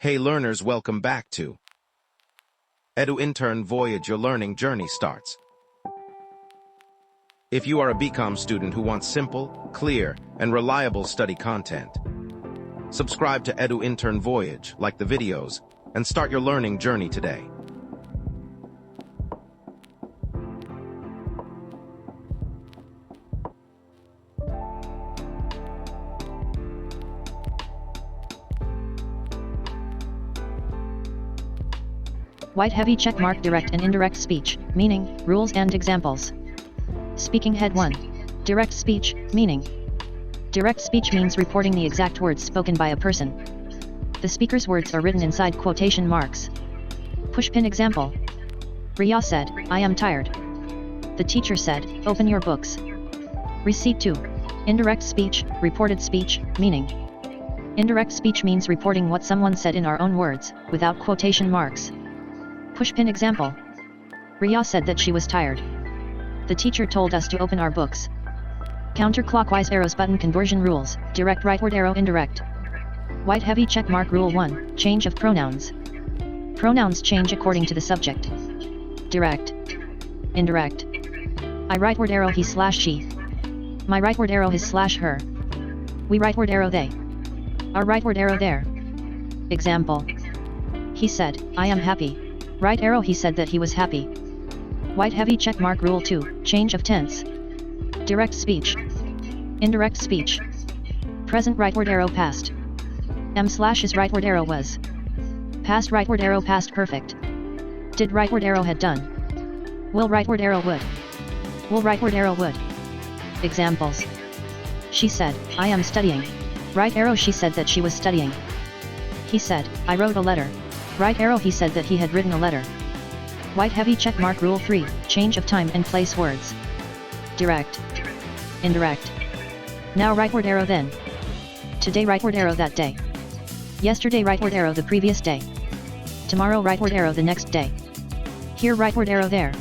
Hey learners, welcome back to Edu Intern Voyage. Your learning journey starts. If you are a BCom student who wants simple, clear, and reliable study content, subscribe to Edu Intern Voyage, like the videos, and start your learning journey today. White heavy checkmark. Direct and indirect speech, meaning, rules and examples. Speaking Head 1. Direct speech, meaning. Direct speech means reporting the exact words spoken by a person. The speaker's words are written inside quotation marks. Pushpin example. Riya said, "I am tired." The teacher said, "Open your books." Receipt 2. Indirect speech, reported speech, meaning. Indirect speech means reporting what someone said in our own words, without quotation marks. Pushpin example. Riya said that she was tired. The teacher told us to open our books. Counterclockwise arrows button conversion rules, direct rightward arrow indirect. White heavy checkmark. Rule 1, change of pronouns. Pronouns change according to the subject. Direct. Indirect. I rightward arrow he/she. My rightward arrow his/her. We rightward arrow they. Our rightward arrow there. Example. He said, "I am happy." Right arrow he said that he was happy. White heavy checkmark. Rule 2, change of tense. Direct speech. Indirect speech. Present rightward arrow past. M/his rightward arrow was. Past rightward arrow past perfect. Did rightward arrow had done. Will rightward arrow would. Will rightward arrow would. Examples. She said, "I am studying." Right arrow she said that she was studying. He said, "I wrote a letter." Right arrow he said that he had written a letter. White heavy checkmark. Rule 3, change of time and place words. Direct. Indirect. Now rightward arrow then. Today rightward arrow that day. Yesterday rightward arrow the previous day. Tomorrow rightward arrow the next day. Here rightward arrow there.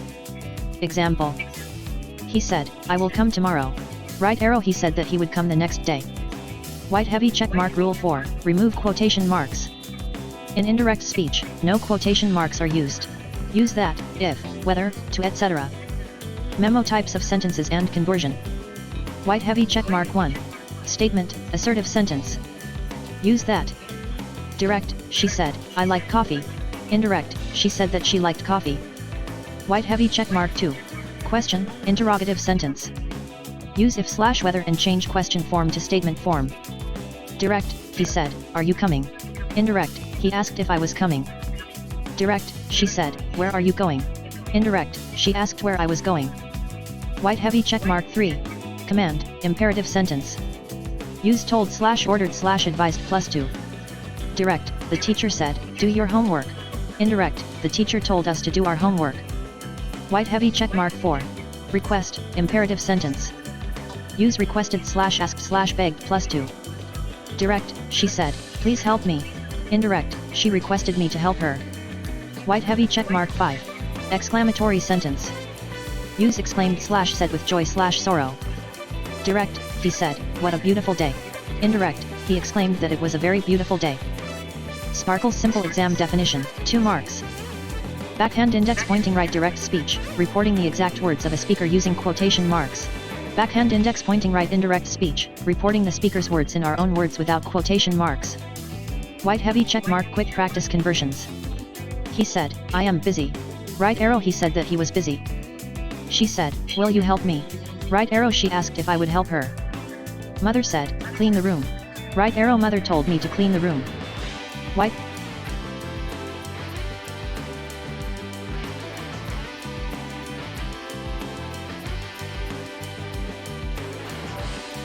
Example. He said, "I will come tomorrow." Right arrow he said that he would come the next day. White heavy checkmark. Rule 4, remove quotation marks. In indirect speech, no quotation marks are used. Use that, if, whether, to, etc. Memo types of sentences and conversion. White heavy checkmark. 1. Statement, assertive sentence. Use that. Direct, she said, "I like coffee." Indirect, she said that she liked coffee. White heavy checkmark. 2. Question, interrogative sentence. Use if/whether and change question form to statement form. Direct, he said, "Are you coming?" Indirect, he asked if I was coming. Direct, she said, "Where are you going?" Indirect, she asked where I was going. White heavy checkmark. 3. Command, imperative sentence. Use told/ordered/advised +2. Direct, the teacher said, "Do your homework." Indirect, the teacher told us to do our homework. White heavy checkmark. 4. Request, imperative sentence. Use requested/asked/begged +2. Direct, she said, "Please help me." Indirect, she requested me to help her. White heavy checkmark. 5. Exclamatory sentence. Use exclaimed/said with joy/sorrow. Direct, he said, "What a beautiful day." Indirect, he exclaimed that it was a very beautiful day. Sparkle simple exam definition, 2 marks. Backhand index pointing right. Direct speech, reporting the exact words of a speaker using quotation marks. Backhand index pointing right. Indirect speech, reporting the speaker's words in our own words without quotation marks. White heavy checkmark. Quick practice conversions. He said, "I am busy." Right arrow he said that he was busy. She said, "Will you help me?" Right arrow she asked if I would help her. Mother said, "Clean the room." Right arrow mother told me to clean the room. White